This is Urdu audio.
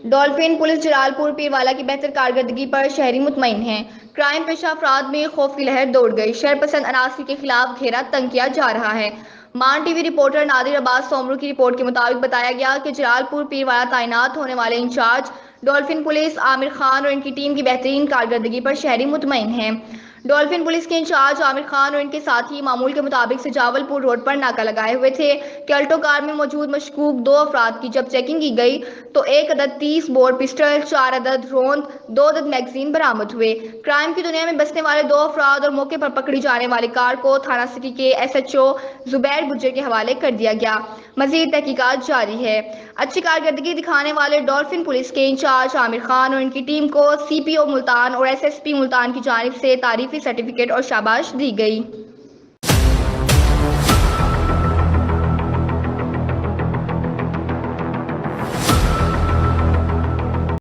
ڈولفن پولیس جلال پور پیروالا کی بہتر کارکردگی پر شہری مطمئن ہیں۔ کرائم پیشہ افراد میں خوف کی لہر دوڑ گئی۔ شر پسند عناصر کے خلاف گھیرا تنگ کیا جا رہا ہے۔ مان ٹی وی رپورٹر نادر عباس سومرو کی رپورٹ کے مطابق بتایا گیا کہ جلال پور پیروالا تعینات ہونے والے incharge dolphin police Aamir Khan اور ان کی ٹیم کی بہترین کارکردگی پر شہری مطمئن ہیں۔ ڈولفن پولیس کے انچارج عامر خان اور ان کے ساتھی معمول کے مطابق سجاول پور روڈ پر ناکہ لگائے ہوئے تھے کہ الٹو کار میں موجود مشکوک 2 افراد کی جب چیکنگ کی گئی تو 1 عدد 30 بور پسٹل، 4 عدد روند، 2 عدد میگزین برآمد ہوئے۔ کرائم کی دنیا میں بسنے والے 2 افراد اور موقع پر پکڑی جانے والی کار کو تھانہ سٹی کے ایس ایچ او زبیر گجر کے حوالے کر دیا گیا۔ مزید تحقیقات جاری ہے۔ اچھی کارکردگی دکھانے والے ڈولفن پولیس کے انچارج عامر خان اور ان کی ٹیم کو سی پی او ملتان اور ایس ایس پی ملتان کی جانب سے تعریفی سرٹیفکیٹ اور شاباش دی گئی۔